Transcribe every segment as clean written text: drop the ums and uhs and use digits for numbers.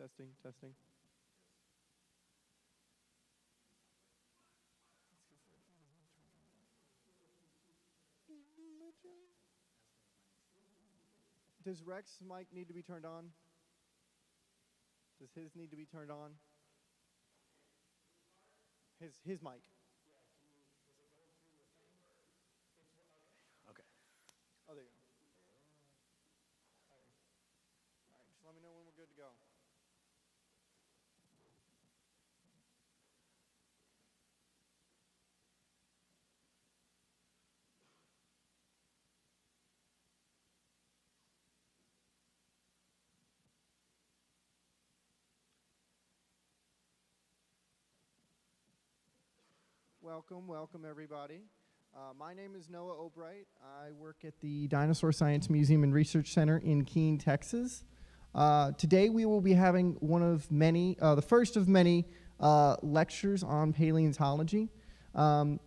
Testing, testing. Does Rex's mic need to be turned on? Does his need to be turned on? His mic. Okay. Oh, there you go. All right, just let me know when we're good to go. Welcome everybody. My name is Noah Albright. I work at the Dinosaur Science Museum and Research Center in Keene, Texas. Today we will be having one of many, the first of many lectures on paleontology.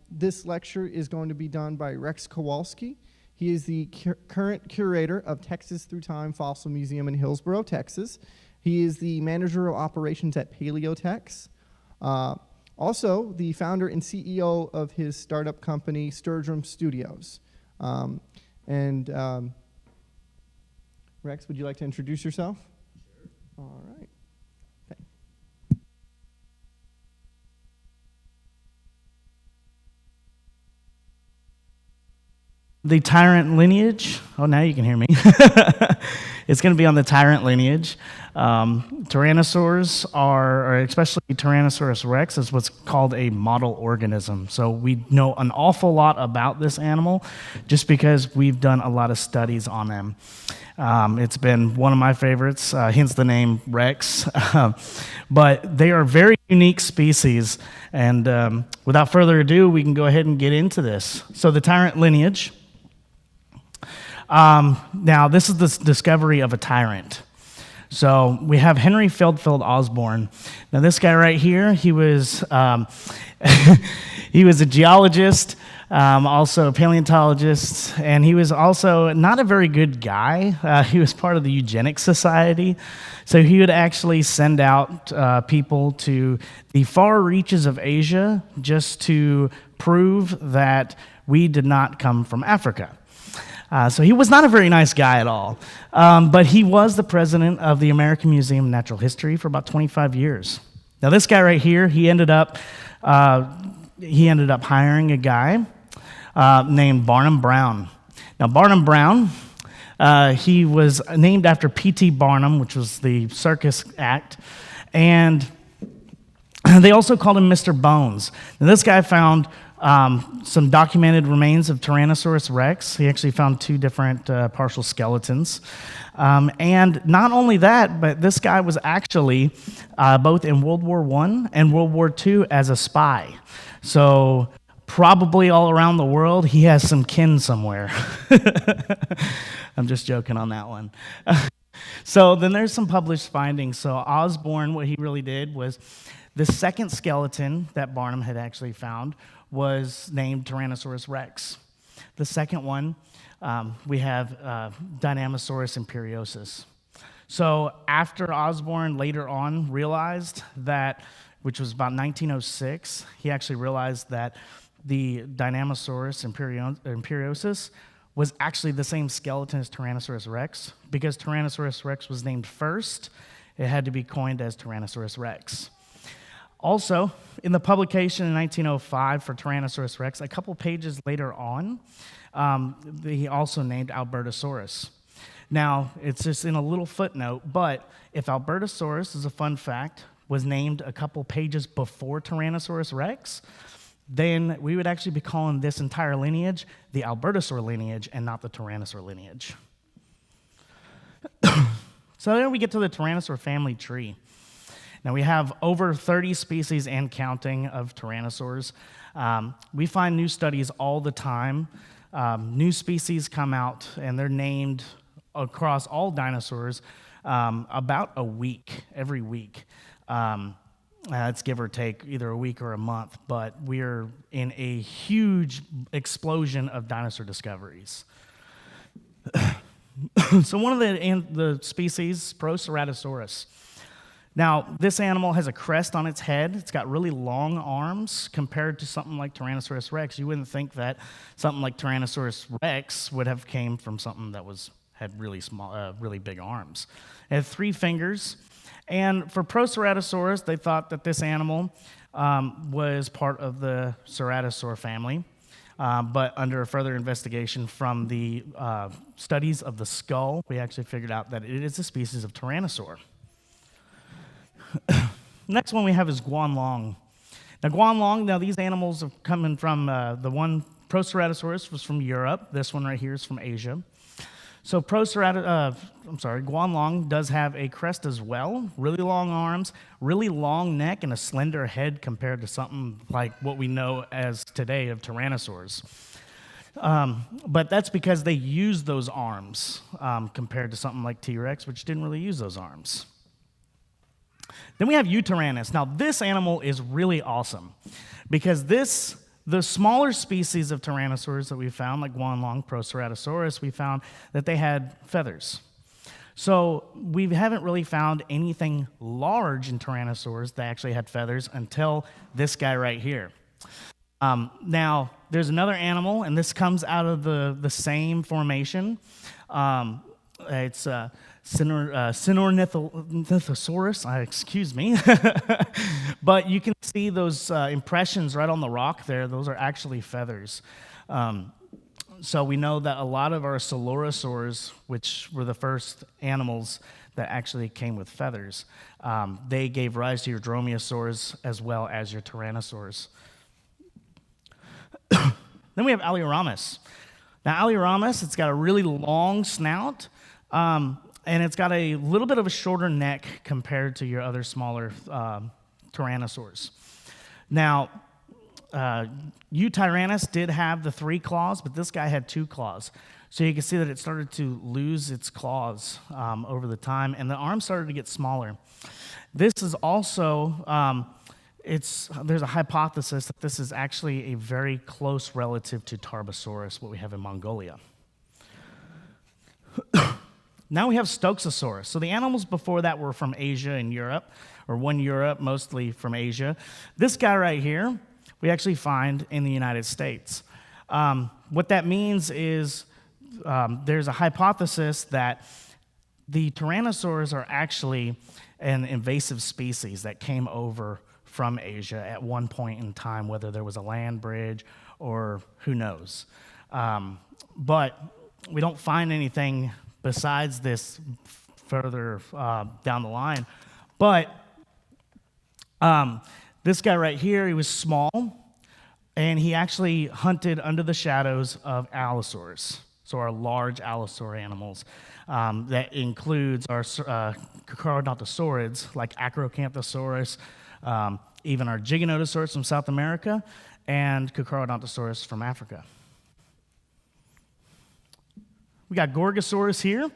This lecture is going to be done by Rex Kowalski. He is the current curator of Texas Through Time Fossil Museum in Hillsboro, Texas. He is the manager of operations at Paleotex. Also, the founder and CEO of his startup company, Sturgeon Studios. Rex, would you like to introduce yourself? Sure. All right. Okay. The Tyrant lineage. Oh, now you can hear me. It's going to be on the Tyrant lineage. Tyrannosaurs or especially Tyrannosaurus Rex, is what's called a model organism. So we know an awful lot about this animal just because we've done a lot of studies on them. It's been one of my favorites, hence the name Rex. But they are very unique species. And without further ado, we can go ahead and get into this. So the Tyrant lineage. Now, this is the discovery of a tyrant. So we have Henry Feldfield Osborn. Now, this guy right here, he was he was a geologist, also a paleontologist, and he was also not a very good guy. He was part of the Eugenics Society, so he would actually send out people to the far reaches of Asia just to prove that we did not come from Africa. So he was not a very nice guy at all, but he was the president of the American Museum of Natural History for about 25 years. Now this guy right here, he ended up hiring a guy named Barnum Brown. Now Barnum Brown, he was named after P.T. Barnum, which was the circus act, and they also called him Mr. Bones. Now this guy found some documented remains of Tyrannosaurus Rex. He actually found 2 different partial skeletons. And not only that, but this guy was actually both in World War I and World War II as a spy. So probably all around the world, he has some kin somewhere. I'm just joking on that one. So then there's some published findings. So Osborn, what he really did was the second skeleton that Barnum had actually found was named Tyrannosaurus Rex. The second one, we have Dinosaurus imperiosus. So after Osborn later on realized that, which was about 1906, he actually realized that the Dinosaurus imperiosus was actually the same skeleton as Tyrannosaurus Rex. Because Tyrannosaurus Rex was named first, it had to be coined as Tyrannosaurus Rex. Also, in the publication in 1905 for Tyrannosaurus Rex, a couple pages later on, he also named Albertosaurus. Now, it's just in a little footnote, but if Albertosaurus, is a fun fact, was named a couple pages before Tyrannosaurus Rex, then we would actually be calling this entire lineage the Albertosaur lineage and not the Tyrannosaur lineage. So then we get to the Tyrannosaur family tree. Now, we have over 30 species and counting of tyrannosaurs. We find new studies all the time. New species come out, and they're named across all dinosaurs about a week, every week. It's give or take either a week or a month, but we're in a huge explosion of dinosaur discoveries. So one of the species, Proceratosaurus. Now, this animal has a crest on its head. It's got really long arms compared to something like Tyrannosaurus Rex. You wouldn't think that something like Tyrannosaurus Rex would have came from something that had really small, really big arms. It had 3 fingers. And for Proceratosaurus, they thought that this animal was part of the Ceratosaur family. But under further investigation from the studies of the skull, we actually figured out that it is a species of Tyrannosaur. Next one we have is Guanlong. Now, these animals are coming from the one, Proceratosaurus was from Europe. This one right here is from Asia. So Guanlong does have a crest as well, really long arms, really long neck, and a slender head compared to something like what we know as today of Tyrannosaurs. But that's because they use those arms compared to something like T-Rex, which didn't really use those arms. Then we have Tyrannus. Now, this animal is really awesome because the smaller species of tyrannosaurs that we found, like Guanlong, Proceratosaurus, we found that they had feathers. So we haven't really found anything large in tyrannosaurs that actually had feathers until this guy right here. Now, there's another animal, and this comes out of the same formation. It's Cynornithosaurus, excuse me. But you can see those impressions right on the rock there. Those are actually feathers. So we know that a lot of our Allosaurus, which were the first animals that actually came with feathers, they gave rise to your Dromaeosaurs as well as your Tyrannosaurs. Then we have Allioramus. Now, Allioramus, it's got a really long snout, and it's got a little bit of a shorter neck compared to your other smaller Tyrannosaurs. Now, Tyrannus did have the 3 claws, but this guy had 2 claws. So you can see that it started to lose its claws over the time, and the arms started to get smaller. This is also, there's a hypothesis that this is actually a very close relative to Tarbosaurus, what we have in Mongolia. Now we have Stokessaurus. So the animals before that were from Asia and Europe, or one Europe, mostly from Asia. This guy right here, we actually find in the United States. What that means is there's a hypothesis that the tyrannosaurs are actually an invasive species that came over from Asia at one point in time, whether there was a land bridge or who knows. But we don't find anything besides this further down the line. But this guy right here, he was small, and he actually hunted under the shadows of Allosaurus, so our large allosaur animals. That includes our Carcharodontosaurids, like Acrocamthesaurus, even our Giganotosaurus from South America, and Carcharodontosaurus from Africa. We got Gorgosaurus here.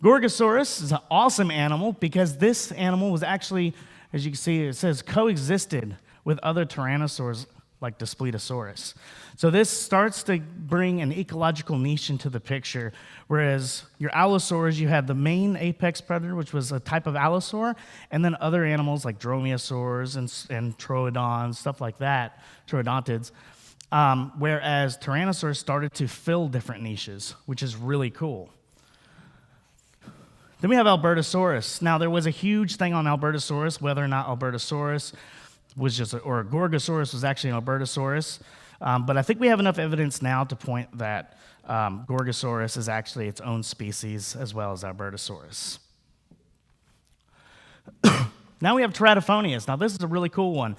Gorgosaurus is an awesome animal because this animal was actually, as you can see, it says coexisted with other tyrannosaurs like the Splitosaurus. So this starts to bring an ecological niche into the picture, whereas your allosaurs, you had the main apex predator, which was a type of allosaur, and then other animals like dromaeosaurs and troodons, stuff like that, troodontids. Whereas tyrannosaurs started to fill different niches, which is really cool. Then we have Albertosaurus. Now, there was a huge thing on Albertosaurus, whether or not Albertosaurus was or Gorgosaurus was actually an Albertosaurus. But I think we have enough evidence now to point that Gorgosaurus is actually its own species as well as Albertosaurus. Now we have Teratophonias. Now, this is a really cool one.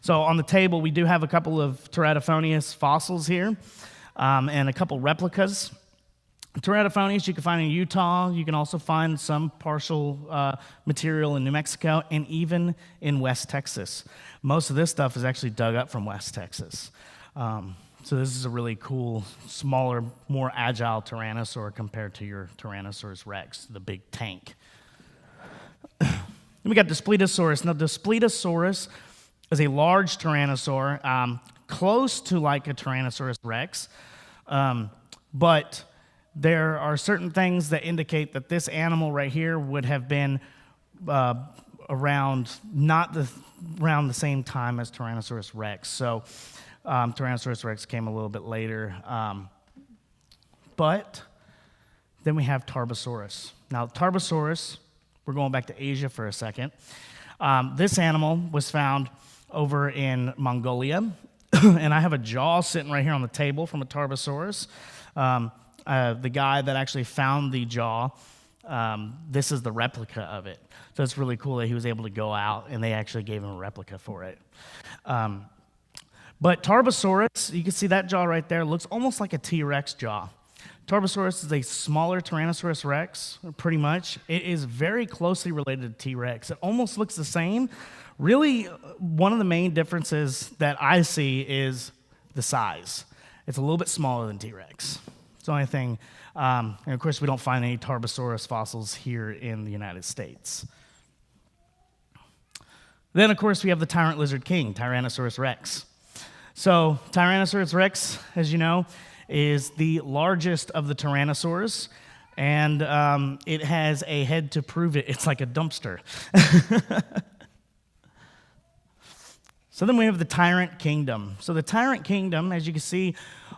So on the table, we do have a couple of Teratophonias fossils here and a couple replicas. Teratophonias you can find in Utah. You can also find some partial material in New Mexico and even in West Texas. Most of this stuff is actually dug up from West Texas. So this is a really cool, smaller, more agile Tyrannosaur compared to your Tyrannosaurus Rex, the big tank. Then we got the Splitosaurus. Now, the Splitosaurus is a large Tyrannosaur, close to like a Tyrannosaurus Rex, but there are certain things that indicate that this animal right here would have been around around the same time as Tyrannosaurus Rex. So Tyrannosaurus Rex came a little bit later. But then we have Tarbosaurus. Now, Tarbosaurus, we're going back to Asia for a second. This animal was found over in Mongolia, and I have a jaw sitting right here on the table from a Tarbosaurus. The guy that actually found the jaw, this is the replica of it. So it's really cool that he was able to go out, and they actually gave him a replica for it. But Tarbosaurus, you can see that jaw right there, looks almost like a T-Rex jaw. Tarbosaurus is a smaller Tyrannosaurus Rex, pretty much. It is very closely related to T-Rex. It almost looks the same. Really, one of the main differences that I see is the size. It's a little bit smaller than T-Rex. It's the only thing. And of course, we don't find any Tarbosaurus fossils here in the United States. Then, of course, we have the tyrant lizard king, Tyrannosaurus Rex. So Tyrannosaurus Rex, as you know, is the largest of the tyrannosaurs, and it has a head to prove it. It's like a dumpster. So then we have the Tyrant Kingdom. So the Tyrant Kingdom, as you can see,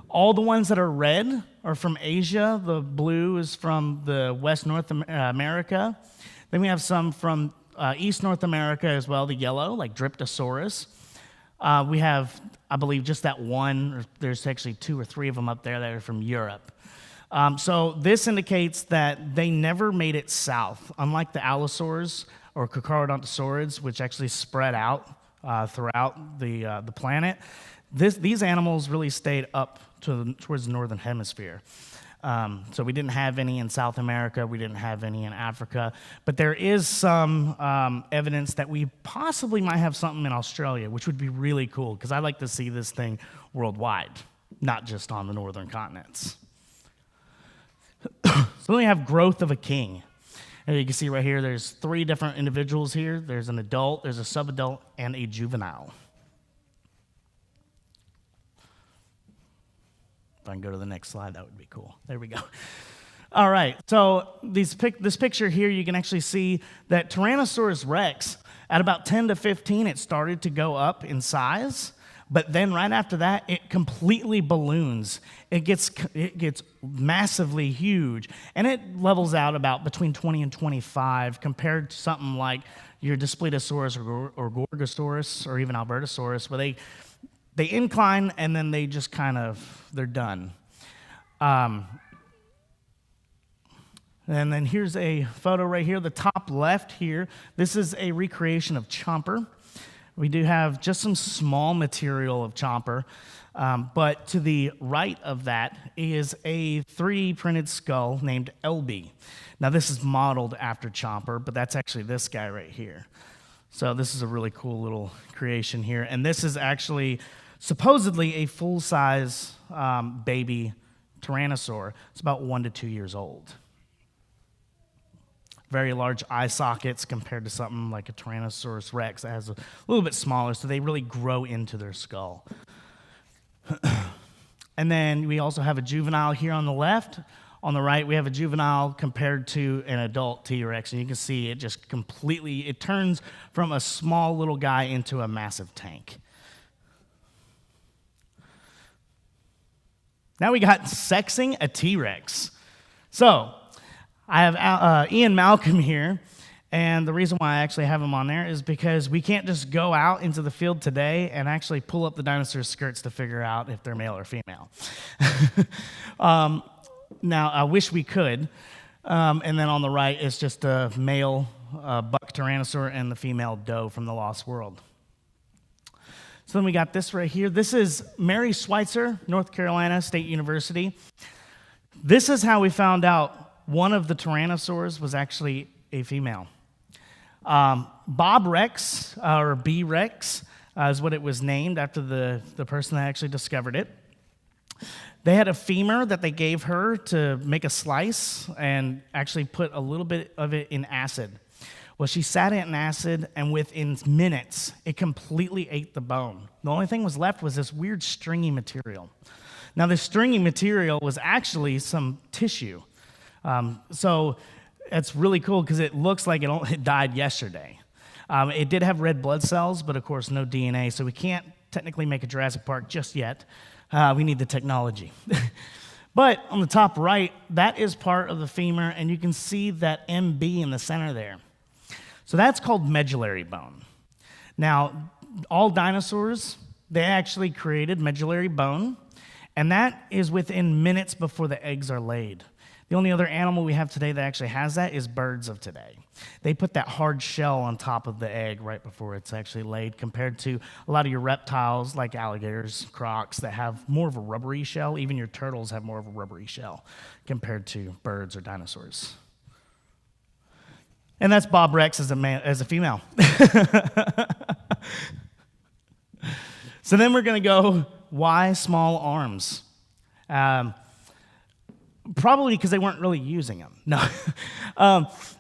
all the ones that are red are from Asia. The blue is from the West North America. Then we have some from East North America as well, the yellow, like Dryptosaurus. We have, I believe, just that one, or there's actually 2 or 3 of them up there that are from Europe. So this indicates that they never made it south, unlike the Allosaurs or Carcharodontosaurids, which actually spread out throughout the planet. These animals really stayed up towards the northern hemisphere. So we didn't have any in South America, we didn't have any in Africa, but there is some evidence that we possibly might have something in Australia, which would be really cool, because I'd like to see this thing worldwide, not just on the northern continents. So then we have growth of a king. And you can see right here, there's 3 different individuals here. There's an adult, there's a subadult, and a juvenile. If I can go to the next slide, that would be cool. There we go. All right, so this picture here, you can actually see that Tyrannosaurus Rex, at about 10 to 15, it started to go up in size, but then right after that, it completely balloons. It gets massively huge, and it levels out about between 20 and 25 compared to something like your Splitosaurus or Gorgosaurus or even Albertosaurus, where they incline, and then they just they're done. And then here's a photo right here, the top left here. This is a recreation of Chomper. We do have just some small material of Chomper, but to the right of that is a 3D printed skull named LB. Now this is modeled after Chomper, but that's actually this guy right here. So this is a really cool little creation here, and this is actually supposedly a full-size baby Tyrannosaur. It's about 1 to 2 years old. Very large eye sockets compared to something like a Tyrannosaurus Rex that has a little bit smaller, so they really grow into their skull. And then we also have a juvenile here on the left. On the right, we have a juvenile compared to an adult T-Rex, and you can see it just it turns from a small little guy into a massive tank. Now we got sexing a T-Rex. So I have Ian Malcolm here, and the reason why I actually have him on there is because we can't just go out into the field today and actually pull up the dinosaur's skirts to figure out if they're male or female. Now, I wish we could. And then on the right is just a male buck tyrannosaur and the female doe from the Lost World. So then we got this right here. This is Mary Schweitzer, North Carolina State University. This is how we found out one of the tyrannosaurs was actually a female. Bob Rex, or B. Rex, is what it was named after the person that actually discovered it. They had a femur that they gave her to make a slice and actually put a little bit of it in acid. Well, she sat it in acid, and within minutes, it completely ate the bone. The only thing was left was this weird stringy material. Now, this stringy material was actually some tissue. So it's really cool because it looks like it died yesterday. It did have red blood cells, but of course no DNA, so we can't technically make a Jurassic Park just yet. We need the technology. But on the top right, that is part of the femur, and you can see that MB in the center there. So that's called medullary bone. Now, all dinosaurs, they actually created medullary bone, and that is within minutes before the eggs are laid. The only other animal we have today that actually has that is birds of today. They put that hard shell on top of the egg right before it's actually laid, compared to a lot of your reptiles like alligators, crocs, that have more of a rubbery shell. Even your turtles have more of a rubbery shell compared to birds or dinosaurs. And that's Bob Rex as a female. So then we're going to go, why small arms? Probably because they weren't really using them. No.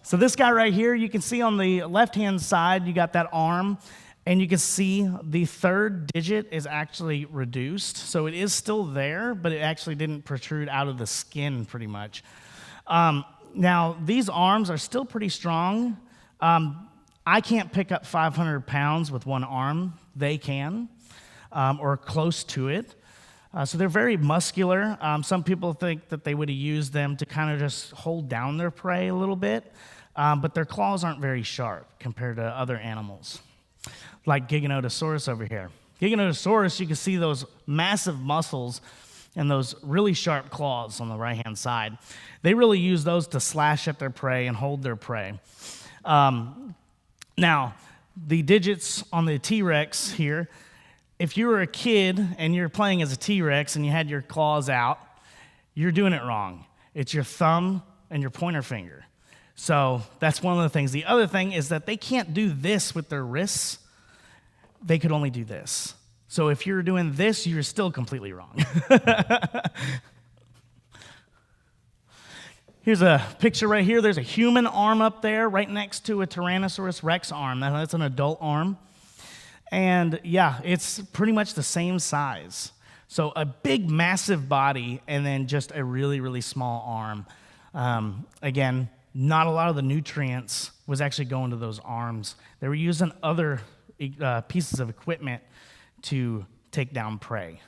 So this guy right here, you can see on the left-hand side, you got that arm, and you can see the third digit is actually reduced. So it is still there, but it actually didn't protrude out of the skin pretty much. Now, these arms are still pretty strong. I can't pick up 500 pounds with one arm. They can, or close to it. So they're very muscular. Some people think that they would have used them to kind of just hold down their prey a little bit, but their claws aren't very sharp compared to other animals, like Giganotosaurus over here. Giganotosaurus, you can see those massive muscles and those really sharp claws on the right-hand side. They really use those to slash at their prey and hold their prey. Now, the digits on the T-Rex here, if you were a kid and you're playing as a T-Rex and you had your claws out, you're doing it wrong. It's your thumb and your pointer finger. So that's one of the things. The other thing is that they can't do this with their wrists. They could only do this. So if you're doing this, you're still completely wrong. Here's a picture right here. There's a human arm up there right next to a Tyrannosaurus Rex arm. Now, that's an adult arm. And yeah, it's pretty much the same size. So a big, massive body and then just a really, really small arm. Again, not a lot of the nutrients was actually going to those arms. They were using other pieces of equipment to take down prey.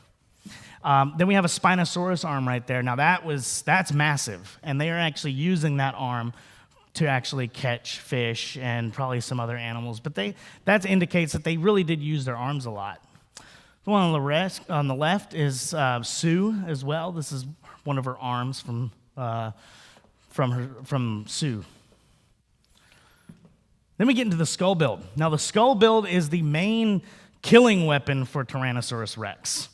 Then we have a Spinosaurus arm right there. Now that's massive, and they are actually using that arm to actually catch fish and probably some other animals. But that indicates that they really did use their arms a lot. The one on the left is Sue as well. This is one of her arms from Sue. Then we get into the skull build. Now the skull build is the main killing weapon for Tyrannosaurus Rex.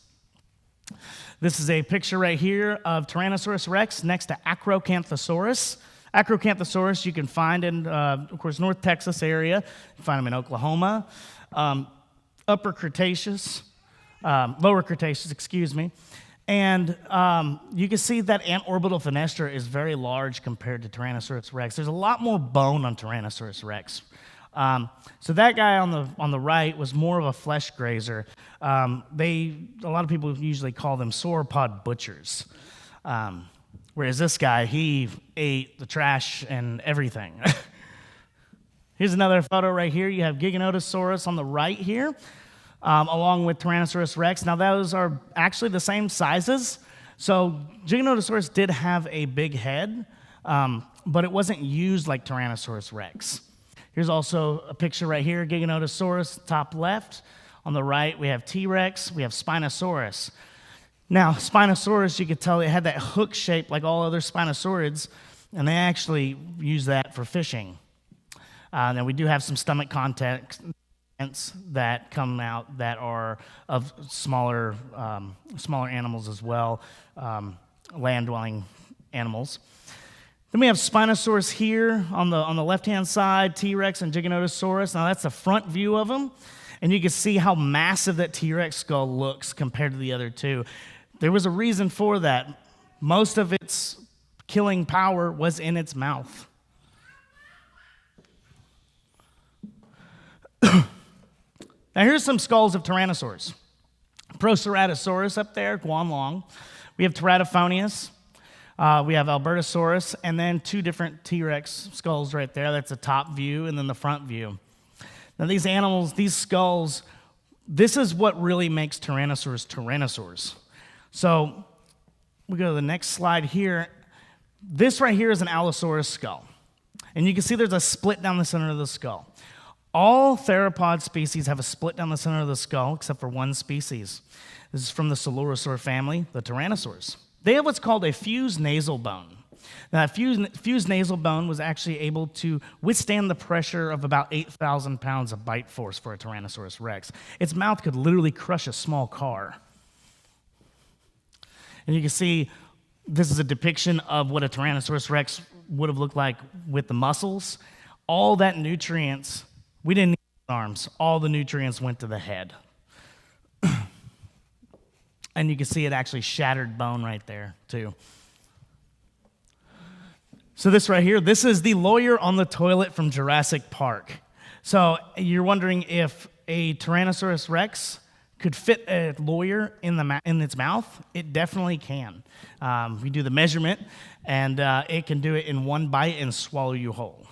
This is a picture right here of Tyrannosaurus Rex next to Acrocamthesaurus. Acrocamthesaurus you can find in, of course, North Texas area. You find them in Oklahoma. Lower Cretaceous, excuse me. And you can see that antorbital fenestra is very large compared to Tyrannosaurus Rex. There's a lot more bone on Tyrannosaurus Rex. So that guy on the right was more of a flesh grazer. A lot of people usually call them sauropod butchers. Whereas this guy, he ate the trash and everything. Here's another photo right here. You have Giganotosaurus on the right here, along with Tyrannosaurus Rex. Now, those are actually the same sizes. So Giganotosaurus did have a big head, but it wasn't used like Tyrannosaurus Rex. Here's also a picture right here, Giganotosaurus, top left. On the right, we have T-Rex, we have Spinosaurus. Now, Spinosaurus, you could tell it had that hook shape like all other Spinosaurids, and they actually use that for fishing. Now, we do have some stomach contents that come out that are of smaller animals as well, land-dwelling animals. Then we have Spinosaurus here on the left-hand side, T-Rex and Giganotosaurus. Now, that's the front view of them, and you can see how massive that T-Rex skull looks compared to the other two. There was a reason for that. Most of its killing power was in its mouth. Now here's some skulls of Tyrannosaurs. Proceratosaurus up there, Guanlong. We have Teratophonias. We have Albertosaurus, and then two different T-Rex skulls right there. That's the top view and then the front view. Now these animals, these skulls, this is what really makes Tyrannosaurus tyrannosaurs. So we go to the next slide here. This right here is an Allosaurus skull. And you can see there's a split down the center of the skull. All theropod species have a split down the center of the skull, except for one species. This is from the Coelurosaur family, the Tyrannosaurs. They have what's called a fused nasal bone. Now, that fused nasal bone was actually able to withstand the pressure of about 8,000 pounds of bite force for a Tyrannosaurus Rex. Its mouth could literally crush a small car. And you can see this is a depiction of what a Tyrannosaurus Rex would have looked like with the muscles. All that nutrients, we didn't need arms. All the nutrients went to the head. And you can see it actually shattered bone right there, too. So this right here, this is the lawyer on the toilet from Jurassic Park. So you're wondering if a Tyrannosaurus Rex could fit a lawyer in its mouth? It definitely can. We do the measurement, and it can do it in one bite and swallow you whole.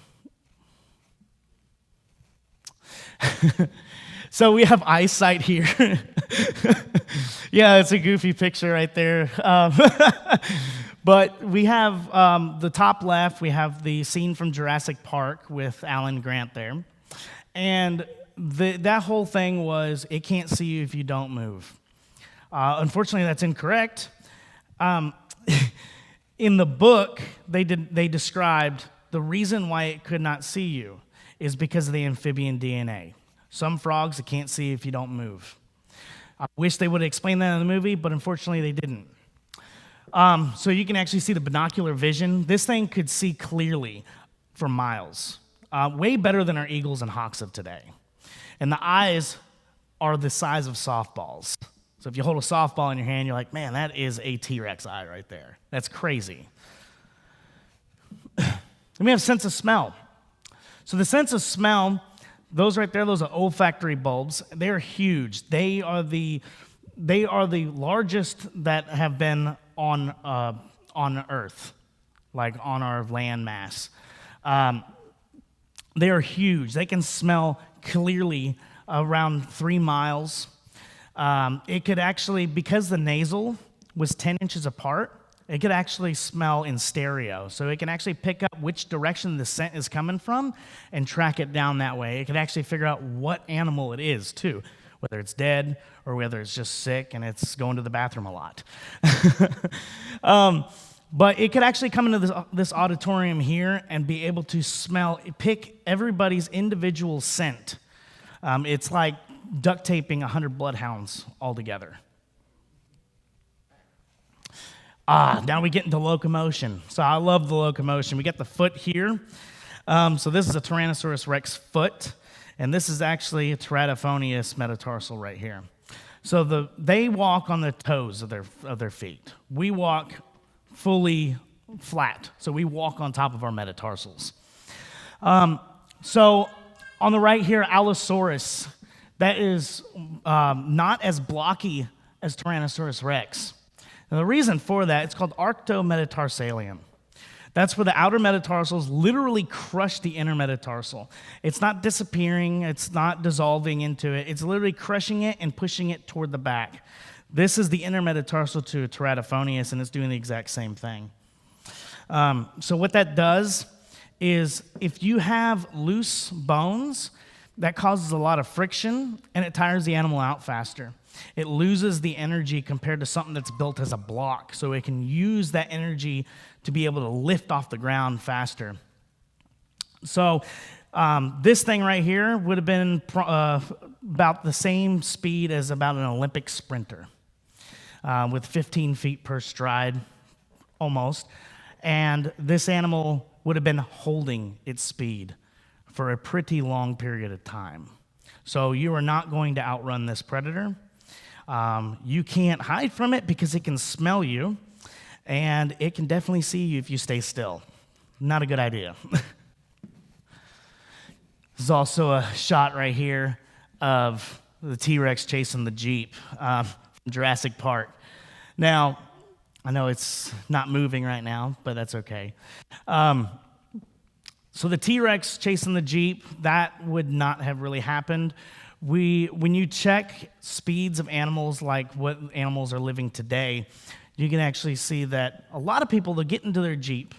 So we have Eyesight here. Yeah, it's a goofy picture right there. But we have the top left, we have the scene from Jurassic Park with Alan Grant there. And that whole thing was, it can't see you if you don't move. Unfortunately, that's incorrect. In the book, they described the reason why it could not see you is because of the amphibian DNA. Some frogs, it can't see if you don't move. I wish they would have explained that in the movie, but unfortunately they didn't. So you can actually see the binocular vision. This thing could see clearly for miles, way better than our eagles and hawks of today. And the eyes are the size of softballs. So if you hold a softball in your hand, you're like, man, that is a T-Rex eye right there. That's crazy. Then we have sense of smell. So the sense of smell, those right there, those are olfactory bulbs. They're huge. They are the largest that have been on Earth, like on our land mass. They are huge. They can smell clearly around 3 miles. It could actually, because the nasal was 10 inches apart, it could actually smell in stereo. So it can actually pick up which direction the scent is coming from and track it down that way. It could actually figure out what animal it is, too, whether it's dead or whether it's just sick and it's going to the bathroom a lot. But it could actually come into this auditorium here and be able to pick everybody's individual scent. It's like duct taping 100 bloodhounds all together. Now we get into locomotion. So I love the locomotion. We got the foot here. So this is a Tyrannosaurus Rex foot, and this is actually a Teratophonias metatarsal right here. So they walk on the toes of their feet. We walk fully flat. So we walk on top of our metatarsals. So on the right here, Allosaurus. That is not as blocky as Tyrannosaurus Rex. And the reason for that, it's called arctometatarsalum. That's where the outer metatarsals literally crush the inner metatarsal. It's not disappearing, it's not dissolving into it, it's literally crushing it and pushing it toward the back. This is the inner metatarsal to Teratophonias, and it's doing the exact same thing. So what that does is if you have loose bones, that causes a lot of friction, and it tires the animal out faster. It loses the energy compared to something that's built as a block, so it can use that energy to be able to lift off the ground faster. So this thing right here would have been about the same speed as about an Olympic sprinter, with 15 feet per stride, almost. And this animal would have been holding its speed for a pretty long period of time. So you are not going to outrun this predator. You can't hide from it because it can smell you, and it can definitely see you if you stay still. Not a good idea. There's also a shot right here of the T-Rex chasing the Jeep from Jurassic Park. Now, I know it's not moving right now, but that's okay. So the T-Rex chasing the Jeep, that would not have really happened. When you check speeds of animals like what animals are living today, you can actually see that a lot of people, they'll get into their Jeep,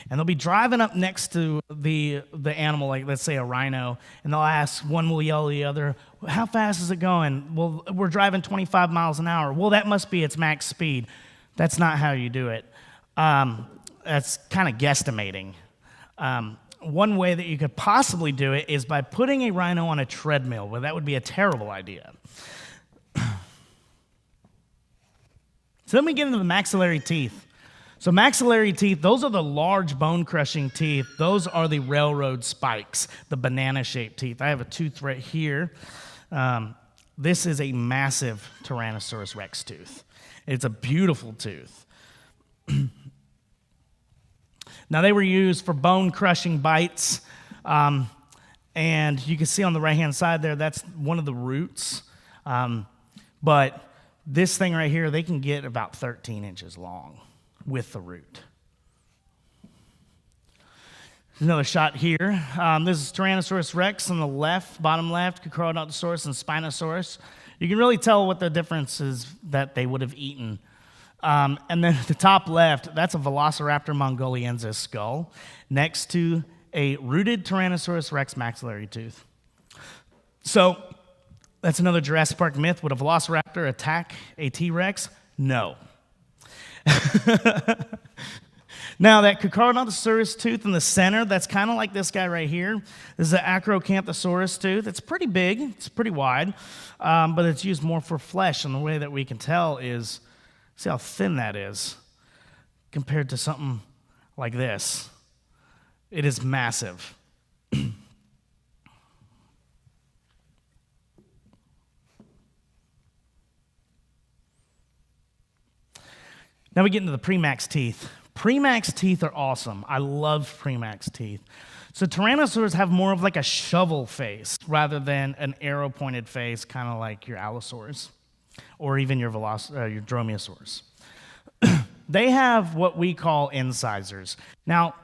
and they'll be driving up next to the animal, like let's say a rhino, and they'll ask, one will yell at the other, how fast is it going? Well, we're driving 25 miles an hour. Well, that must be its max speed. That's not how you do it. That's kind of guesstimating. One way that you could possibly do it is by putting a rhino on a treadmill. Well, that would be a terrible idea. So then we get into the maxillary teeth. So maxillary teeth, those are the large bone-crushing teeth. Those are the railroad spikes, the banana-shaped teeth. I have a tooth right here. This is a massive Tyrannosaurus Rex tooth. It's a beautiful tooth. Now, they were used for bone-crushing bites, and you can see on the right-hand side there, that's one of the roots. But this thing right here, they can get about 13 inches long with the root. Another shot here. This is Tyrannosaurus Rex on the left, bottom left, Proceratosaurus and Spinosaurus. You can really tell what the difference is that they would have eaten. And then at the top left, that's a Velociraptor mongoliensis skull next to a rooted Tyrannosaurus Rex maxillary tooth. So that's another Jurassic Park myth. Would a Velociraptor attack a T-Rex? No. Now, that Gorgosaurus tooth in the center, that's kind of like this guy right here. This is an Acrocamthesaurus tooth. It's pretty big. It's pretty wide, but it's used more for flesh. And the way that we can tell is, see how thin that is compared to something like this. It is massive. Now we get into the Premax teeth. Premax teeth are awesome. I love Premax teeth. So Tyrannosaurs have more of like a shovel face rather than an arrow-pointed face, kind of like your Allosaurus or even your Dromaeosaurus. They have what we call incisors. Now,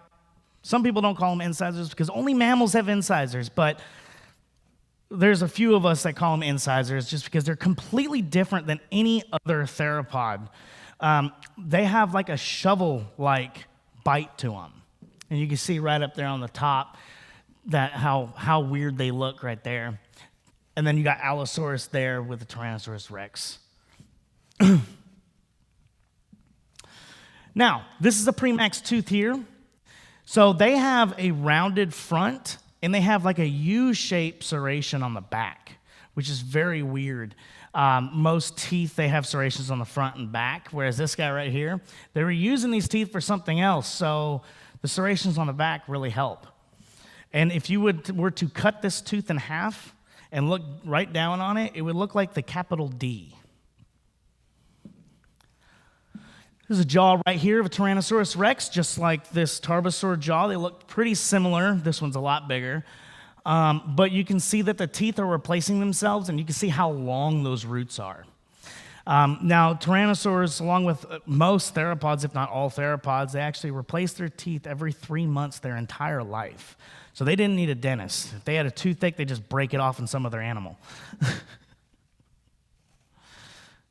some people don't call them incisors because only mammals have incisors, but there's a few of us that call them incisors just because they're completely different than any other theropod. They have like a shovel-like bite to them. And you can see right up there on the top that how weird they look right there. And then you got Allosaurus there with the Tyrannosaurus Rex. Now, this is a Premax tooth here. So they have a rounded front, and they have like a U-shaped serration on the back, which is very weird. Most teeth, they have serrations on the front and back, whereas this guy right here, they were using these teeth for something else, so the serrations on the back really help. And if you were to cut this tooth in half and look right down on it, it would look like the capital D. There's a jaw right here of a Tyrannosaurus Rex, just like this Tarbosaur jaw. They look pretty similar. This one's a lot bigger. But you can see that the teeth are replacing themselves, and you can see how long those roots are. Now, Tyrannosaurs, along with most theropods, if not all theropods, they actually replace their teeth every 3 months their entire life. So they didn't need a dentist. If they had a toothache, they just break it off in some other animal.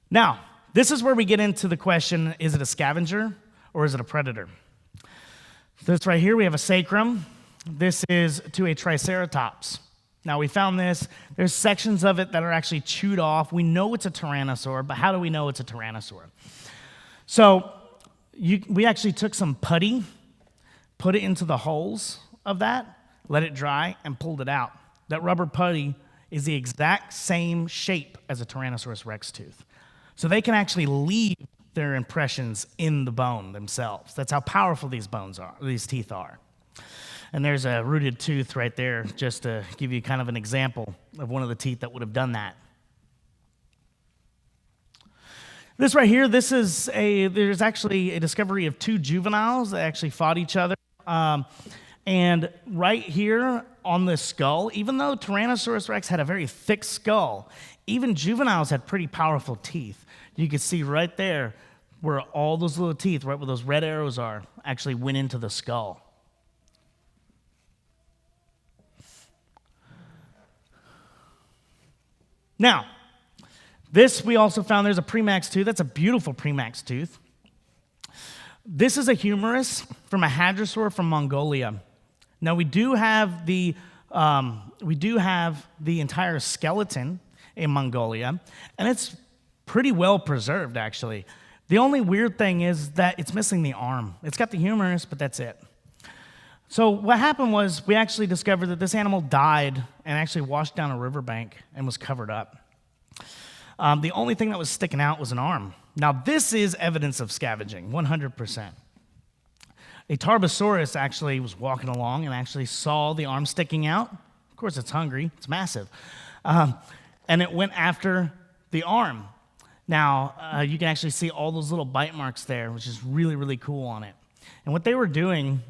Now, this is where we get into the question, is it a scavenger or is it a predator? This right here, we have a sacrum. This is to a Triceratops. Now, we found this. There's sections of it that are actually chewed off. We know it's a tyrannosaur, but how do we know it's a tyrannosaur? So we actually took some putty, put it into the holes of that, let it dry, and pulled it out. That rubber putty is the exact same shape as a Tyrannosaurus Rex tooth. So they can actually leave their impressions in the bone themselves. That's how powerful these teeth are. And there's a rooted tooth right there, just to give you kind of an example of one of the teeth that would have done that. This right here, there's actually a discovery of 2 juveniles that actually fought each other. And right here on this skull, even though Tyrannosaurus Rex had a very thick skull, even juveniles had pretty powerful teeth. You can see right there where all those little teeth, right where those red arrows are, actually went into the skull. Now, this we also found there's a Premax tooth. That's a beautiful Premax tooth. This is a humerus from a Hadrosaur from Mongolia. Now, we do have the entire skeleton in Mongolia, and it's pretty well preserved, actually. The only weird thing is that it's missing the arm. It's got the humerus, but that's it. So what happened was we actually discovered that this animal died and actually washed down a riverbank and was covered up. The only thing that was sticking out was an arm. Now, this is evidence of scavenging, 100%. A Tarbosaurus actually was walking along and actually saw the arm sticking out. Of course, it's hungry. It's massive. And it went after the arm. Now, you can actually see all those little bite marks there, which is really, really cool on it. And what they were doing,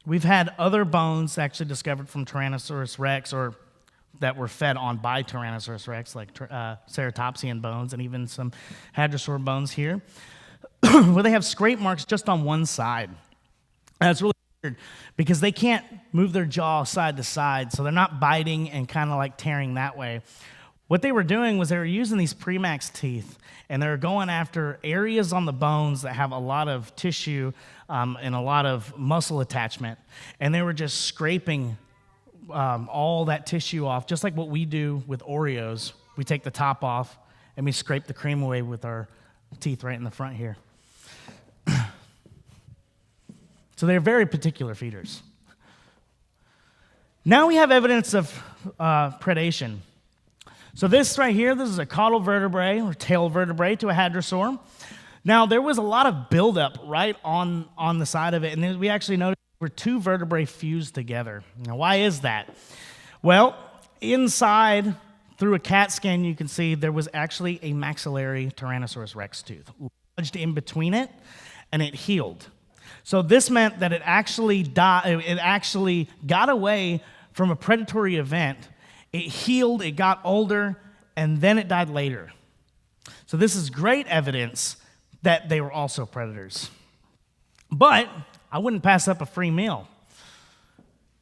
we've had other bones actually discovered from Tyrannosaurus Rex, or that were fed on by Tyrannosaurus Rex, like ceratopsian bones and even some hadrosaur bones here, where they have scrape marks just on one side. And it's really weird because they can't move their jaw side to side, so they're not biting and kind of like tearing that way. What they were doing was they were using these Premax teeth, and they were going after areas on the bones that have a lot of tissue and a lot of muscle attachment, and they were just scraping all that tissue off, just like what we do with Oreos. We take the top off, and we scrape the cream away with our teeth right in the front here. So they're very particular feeders. Now we have evidence of predation. So this right here, this is a caudal vertebrae or tail vertebrae to a hadrosaur. Now there was a lot of buildup right on the side of it, and we actually noticed there were two vertebrae fused together. Now why is that? Well, inside, through a CAT scan, you can see there was actually a maxillary Tyrannosaurus Rex tooth lodged in between it, and it healed. So this meant that it actually got away from a predatory event. It healed, it got older, and then it died later. So this is great evidence that they were also predators. But I wouldn't pass up a free meal.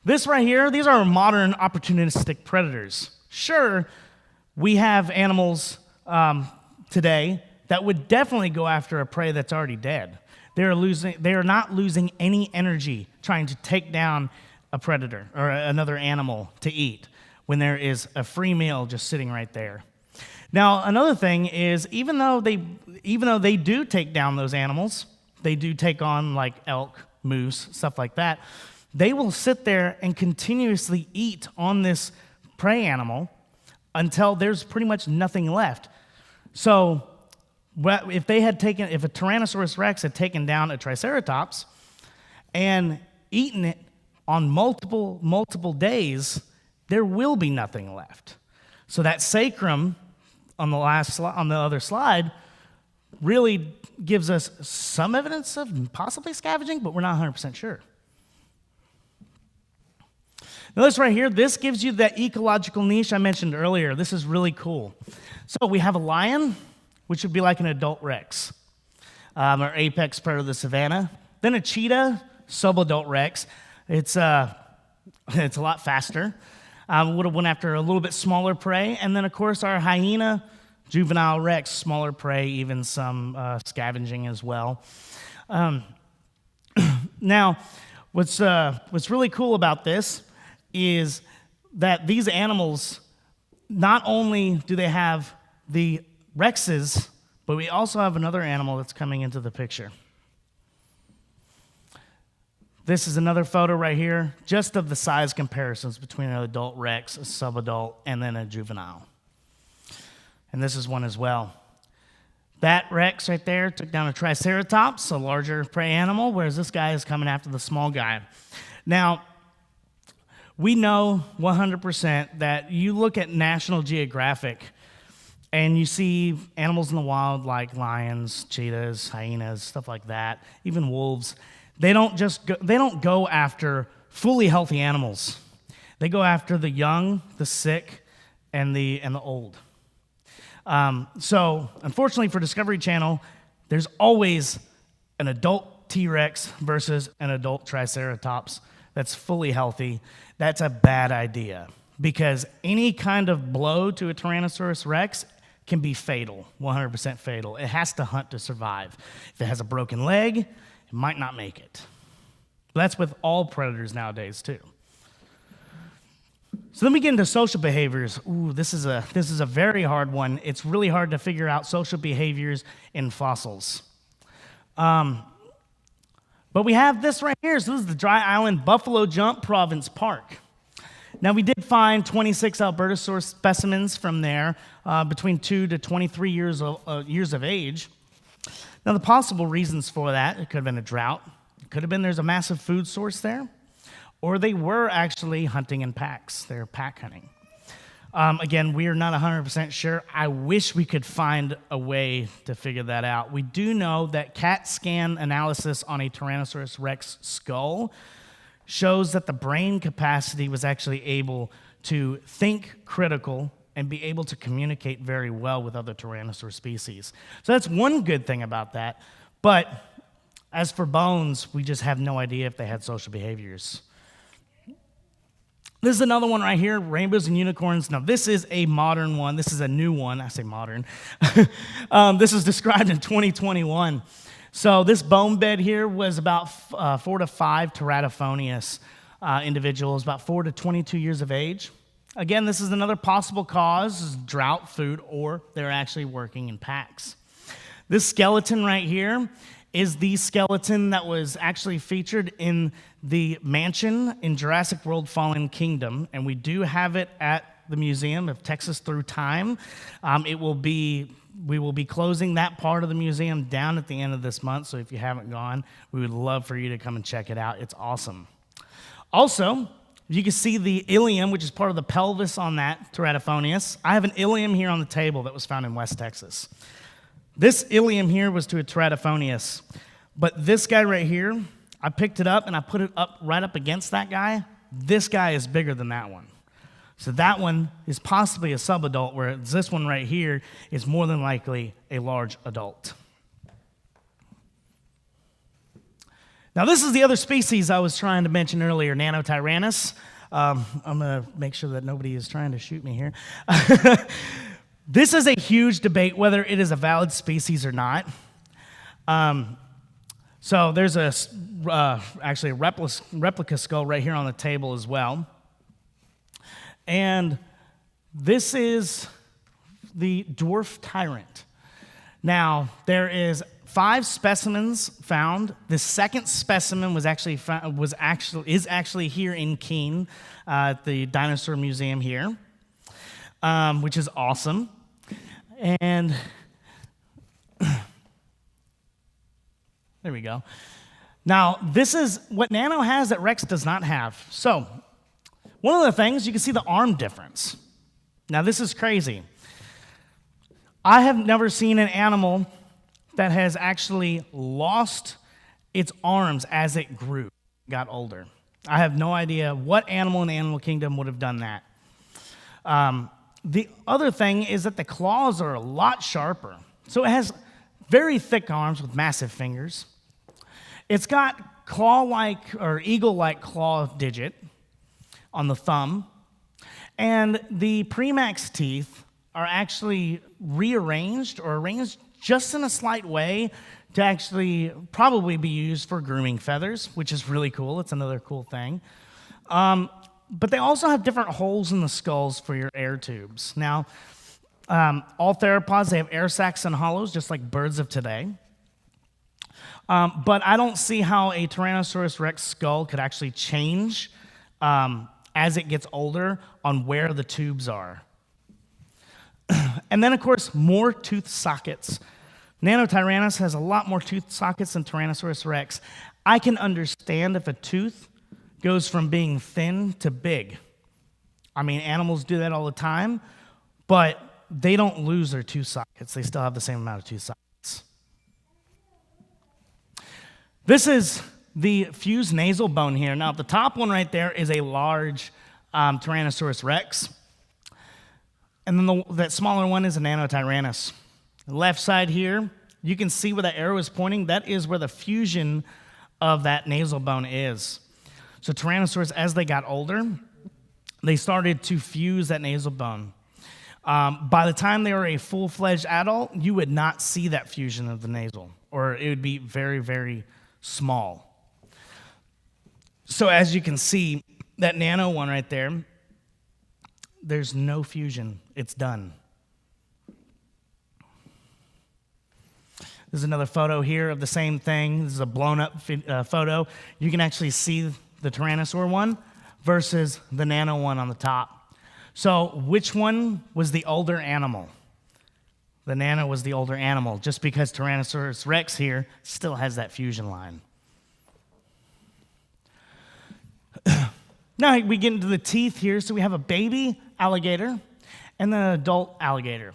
This right here, these are modern opportunistic predators. Sure, we have animals today that would definitely go after a prey that's already dead. They are not losing any energy trying to take down a predator or another animal to eat when there is a free meal just sitting right there. Now, another thing is, even though they do take down those animals, they do take on like elk, moose, stuff like that, they will sit there and continuously eat on this prey animal until there's pretty much nothing left. So if a Tyrannosaurus Rex had taken down a Triceratops and eaten it on multiple days, there will be nothing left. So that sacrum on the other slide really gives us some evidence of possibly scavenging, but we're not 100% sure. Now this right here, this gives you that ecological niche I mentioned earlier. This is really cool. So we have a lion, which would be like an adult Rex, or apex predator of the savannah. Then a cheetah, subadult Rex. It's a lot faster. Would have went after a little bit smaller prey. And then, of course, our hyena, juvenile Rex, smaller prey, even some scavenging as well. Now, what's really cool about this is that these animals, not only do they have the Rexes, but we also have another animal that's coming into the picture. This is another photo right here, just of the size comparisons between an adult Rex, a subadult, and then a juvenile. And this is one as well. That Rex right there took down a Triceratops, a larger prey animal, whereas this guy is coming after the small guy. Now, we know 100% that you look at National Geographic and you see animals in the wild like lions, cheetahs, hyenas, stuff like that, even wolves. They don't go after fully healthy animals. They go after the young, the sick, and the old. So, unfortunately for Discovery Channel, there's always an adult T-Rex versus an adult Triceratops that's fully healthy. That's a bad idea. because any kind of blow to a Tyrannosaurus Rex can be fatal, 100% fatal. It has to hunt to survive. If it has a broken leg, it might not make it. That's with all predators nowadays, too. So then we get into social behaviors. Ooh, this is a very hard one. It's really hard to figure out social behaviors in fossils. But we have this right here. So this is the Dry Island Buffalo Jump Province Park. Now, we did find 26 Albertosaurus specimens from there, between 2 to 23 years of age. Now, the possible reasons for that, it could have been a drought. It could have been there's a massive food source there. Or they were actually hunting in packs. They're pack hunting. Again, we are not 100% sure. I wish we could find a way to figure that out. We do know that CAT scan analysis on a Tyrannosaurus Rex skull shows that the brain capacity was actually able to think critical and be able to communicate very well with other Tyrannosaur species. So that's one good thing about that. But as for bones, we just have no idea if they had social behaviors. This is another one right here, rainbows and unicorns. Now, this is a modern one. This is a new one. I say modern. This is described in 2021. So this bone bed here was about 4 to 5 Teratophonias individuals, about 4 to 22 years of age. Again, this is another possible cause, drought, food, or they're actually working in packs. This skeleton right here is the skeleton that was actually featured in the mansion in Jurassic World Fallen Kingdom, and we do have it at the Museum of Texas Through Time. We will be closing that part of the museum down at the end of this month, so if you haven't gone, we would love for you to come and check it out. It's awesome. Also, you can see the ilium, which is part of the pelvis on that Teratophonias. I have an ilium here on the table that was found in West Texas. This ilium here was to a Teratophonias, but this guy right here, I picked it up and I put it up right up against that guy. This guy is bigger than that one. So that one is possibly a subadult, whereas this one right here is more than likely a large adult. Now, this is the other species I was trying to mention earlier, Nanotyrannus. I'm going to make sure that nobody is trying to shoot me here. This is a huge debate whether it is a valid species or not. So there's actually a replica skull right here on the table as well. And this is the dwarf tyrant. Now, there is 5 specimens found. The second specimen is actually here in Keene at the Dinosaur Museum here, which is awesome. And there we go. Now, this is what Nano has that Rex does not have. So, one of the things, you can see the arm difference. Now, this is crazy. I have never seen an animal that has actually lost its arms as it grew, got older. I have no idea what animal in the animal kingdom would have done that. The other thing is that the claws are a lot sharper. So it has very thick arms with massive fingers. It's got claw-like or eagle-like claw digit on the thumb. And the Premax teeth are actually rearranged or arranged just in a slight way to actually probably be used for grooming feathers, which is really cool. It's another cool thing. But they also have different holes in the skulls for your air tubes. Now, all theropods, they have air sacs and hollows, just like birds of today. But I don't see how a Tyrannosaurus Rex skull could actually change as it gets older on where the tubes are. And then, of course, more tooth sockets. Nanotyrannus has a lot more tooth sockets than Tyrannosaurus Rex. I can understand if a tooth goes from being thin to big. I mean, animals do that all the time, but they don't lose their tooth sockets. They still have the same amount of tooth sockets. This is the fused nasal bone here. Now, the top one right there is a large Tyrannosaurus Rex. And then that smaller one is a Nanotyrannus. The left side here, you can see where the arrow is pointing. That is where the fusion of that nasal bone is. So Tyrannosaurs, as they got older, they started to fuse that nasal bone. By the time they were a full-fledged adult, you would not see that fusion of the nasal, or it would be very, very small. So as you can see, that nano one right there, there's no fusion. It's done. There's another photo here of the same thing. This is a blown-up photo. You can actually see the Tyrannosaur one versus the nano one on the top. So which one was the older animal? The nano was the older animal, just because Tyrannosaurus Rex here still has that fusion line. Now we get into the teeth here. So we have a baby alligator and then an adult alligator.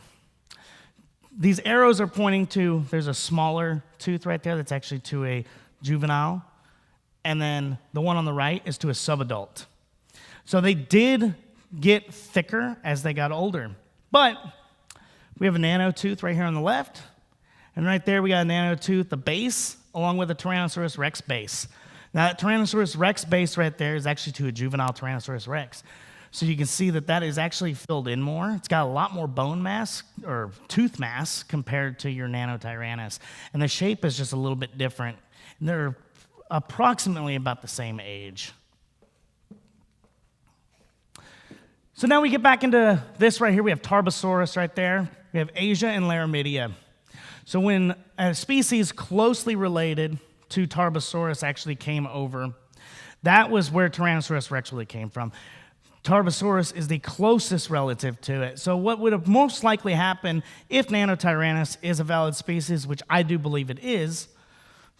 These arrows are pointing to, there's a smaller tooth right there that's actually to a juvenile. And then the one on the right is to a subadult. So they did get thicker as they got older. But we have a nano tooth right here on the left. And right there we got a nano tooth, the base, along with a Tyrannosaurus Rex base. Now that Tyrannosaurus Rex base right there is actually to a juvenile Tyrannosaurus Rex. So you can see that that is actually filled in more. It's got a lot more bone mass or tooth mass compared to your Nano Tyrannus. And the shape is just a little bit different. And they're approximately about the same age. So now we get back into this right here. We have Tarbosaurus right there. We have Asia and Laramidia. So when a species closely related to Tarbosaurus actually came over, that was where Tyrannosaurus Rex really came from. Tarbosaurus is the closest relative to it. So what would have most likely happened if Nanotyrannus is a valid species, which I do believe it is,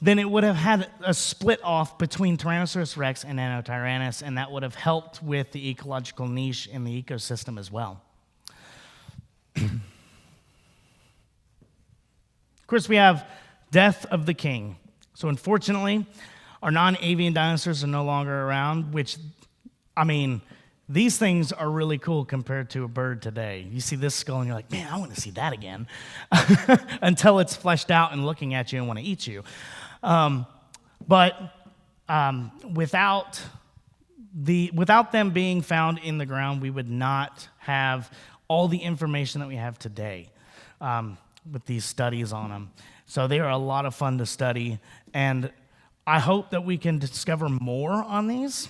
then it would have had a split off between Tyrannosaurus Rex and Nanotyrannus, and that would have helped with the ecological niche in the ecosystem as well. Of course, we have death of the king. So unfortunately, our non-avian dinosaurs are no longer around, which, I mean, these things are really cool compared to a bird today. You see this skull and you're like, man, I want to see that again. Until it's fleshed out and looking at you and want to eat you. Without them being found in the ground, we would not have all the information that we have today with these studies on them. So they are a lot of fun to study, and I hope that we can discover more on these.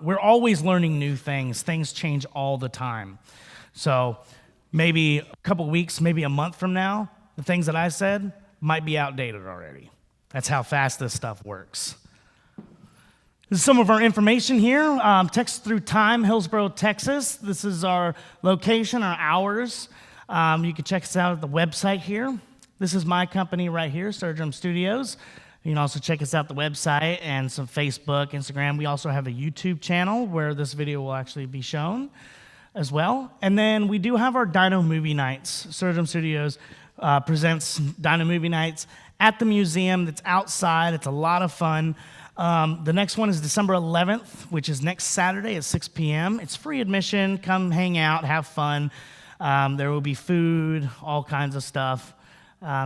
We're always learning new things. Things change all the time. So maybe a couple weeks, maybe a month from now, the things that I said might be outdated already. That's how fast this stuff works. This is some of our information here. Text through time, Hillsboro, Texas. This is our location, our hours. You can check us out at the website here. This is my company right here, Surgeon Studios. You can also check us out the website and some Facebook, Instagram. We also have a YouTube channel where this video will actually be shown as well. And then we do have our Dino Movie Nights. Surgeon Studios presents Dino Movie Nights at the museum that's outside. It's a lot of fun. The next one is December 11th, which is next Saturday at 6 p.m. It's free admission. Come hang out, have fun. There will be food, all kinds of stuff.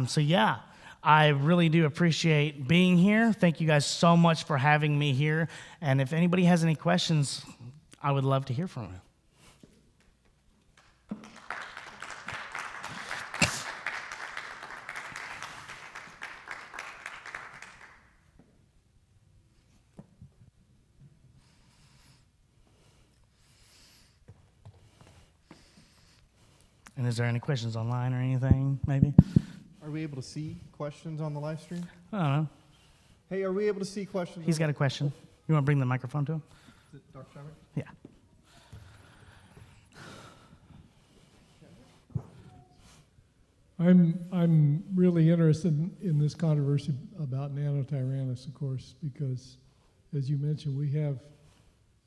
So yeah, I really do appreciate being here. Thank you guys so much for having me here. And if anybody has any questions, I would love to hear from you. And is there any questions online or anything, maybe? Are we able to see questions on the live stream? I don't know. Hey, are we able to see questions? He's got a question. You want to bring the microphone to him? Is it Dr. Schreiber? Yeah. I'm really interested in this controversy about Nanotyrannus, of course, because, as you mentioned, we have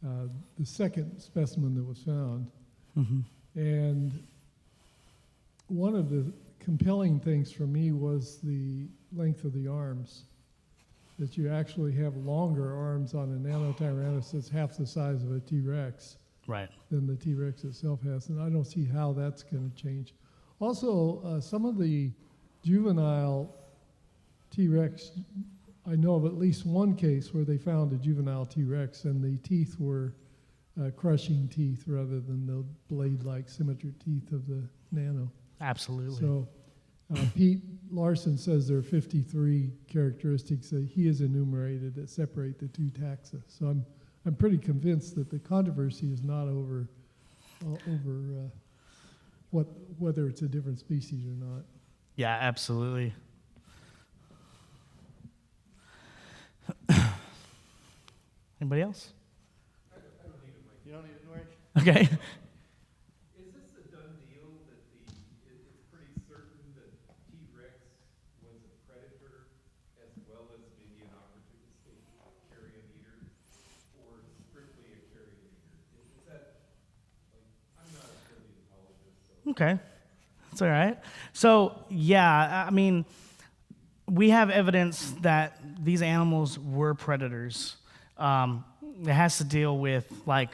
the second specimen that was found. Mm-hmm. And one of the compelling things for me was the length of the arms, that you actually have longer arms on a Nanotyrannus that's half the size of a T-Rex Right. than the T-Rex itself has, and I don't see how that's going to change. Also, some of the juvenile T-Rex, I know of at least one case where they found a juvenile T-Rex and the teeth were crushing teeth rather than the blade-like symmetry teeth of the nano. Absolutely. So Pete Larson says there are 53 characteristics that he has enumerated that separate the two taxa. So I'm pretty convinced that the controversy is not over whether it's a different species or not. Yeah, absolutely. Anybody else? You don't need it, Norwich? Okay. Is this a done deal that it's pretty certain that T-Rex was a predator as well as maybe an opportunistic carrion eater, or strictly a carrion eater? Is that, like, I'm not a paleontologist, so. Okay. That's all right. So, yeah, I mean, we have evidence that these animals were predators. It has to deal with, like,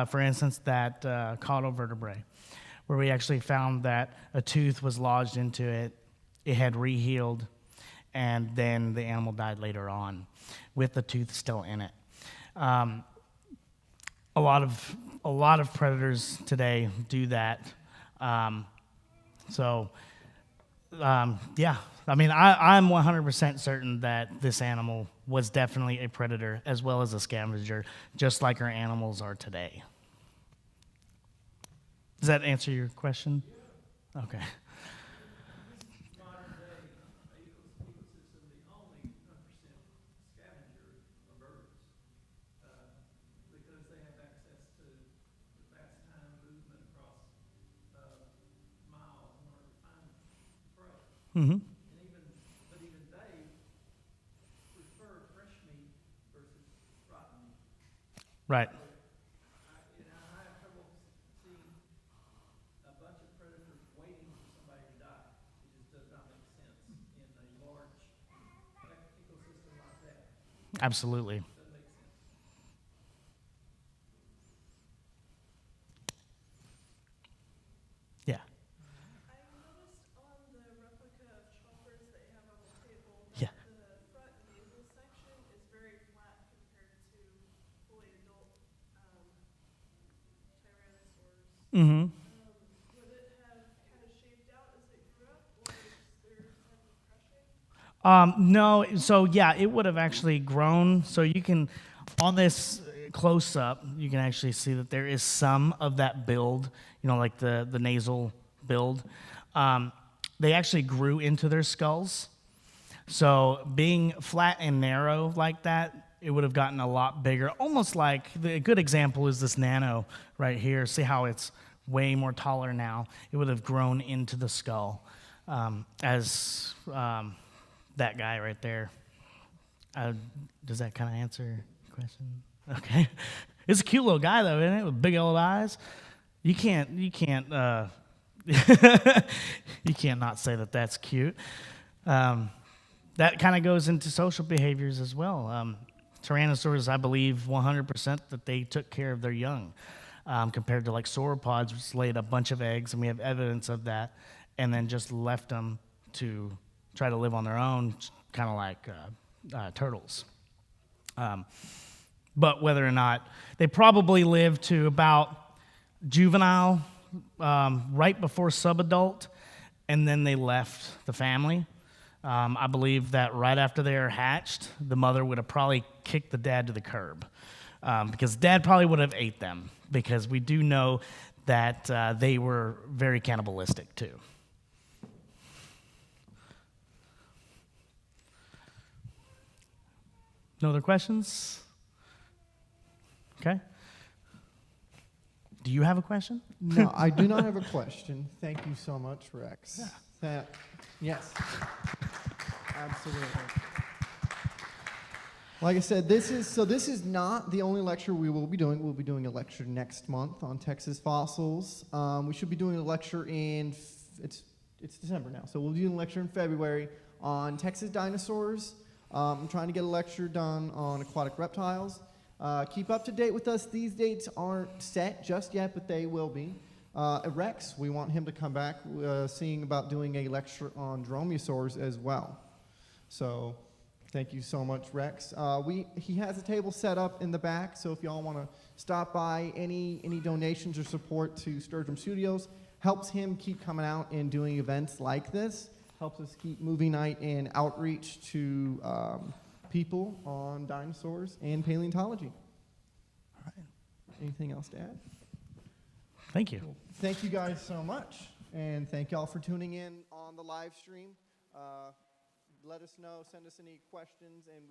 for instance, that caudal vertebrae, where we actually found that a tooth was lodged into it, it had rehealed, and then the animal died later on with the tooth still in it. A lot of predators today do that. Yeah, I mean, I'm 100% certain that this animal was definitely a predator as well as a scavenger, just like our animals are today. Does that answer your question? Okay. Modern day ecosystem, the only 100% scavenger are birds, because they have access to the fast time movement across miles in order to find prey. Mm-hmm. But even they prefer fresh meat versus rotten meat. Right. I have trouble seeing a bunch of predators waiting for somebody to die. It just does not make sense in a large ecosystem like that. Absolutely. It doesn't make sense. Yeah. I noticed on the replica of choppers that you have on the table Yeah. that the front nasal section is very flat compared to fully adult Tyrannosaurus. Mm-hmm. Would it have kind of shaped out as it grew up, or is there type of crushing? No, so yeah, it would have actually grown. So you can, on this close up, you can actually see that there is some of that build, like the nasal build. They actually grew into their skulls. So being flat and narrow like that, it would have gotten a lot bigger. Almost like, a good example is this nano right here. See how it's way more taller now? It would have grown into the skull as that guy right there. Does that kind of answer your question? Okay. It's a cute little guy though, isn't it? With big old eyes. You can't you can't not say that that's cute. That kind of goes into social behaviors as well. Tyrannosaurs, I believe 100% that they took care of their young, compared to like sauropods, which laid a bunch of eggs, and we have evidence of that, and then just left them to try to live on their own, kind of like turtles. But whether or not, they probably lived to about juvenile, right before subadult, and then they left the family. I believe that right after they were hatched, the mother would have probably kicked the dad to the curb, because dad probably would have ate them, because we do know that they were very cannibalistic too. No other questions? Okay. Do you have a question? No, I do not have a question. Thank you so much, Rex. Yeah. Yes. Absolutely. Like I said, this is not the only lecture we will be doing. We'll be doing a lecture next month on Texas fossils. We should be doing a lecture it's December now, so we'll be doing a lecture in February on Texas dinosaurs. I'm trying to get a lecture done on aquatic reptiles. Keep up to date with us. These dates aren't set just yet, but they will be. Rex, we want him to come back, seeing about doing a lecture on dromaeosaurs as well. So Thank you so much, Rex. He has a table set up in the back, so if y'all want to stop by, any donations or support to Sturgeon Studios helps him keep coming out and doing events like this, helps us keep movie night and outreach to people on dinosaurs and paleontology. All right. Anything else to add? Thank you. Thank you guys so much, and thank y'all for tuning in on the live stream. Let us know, send us any questions, and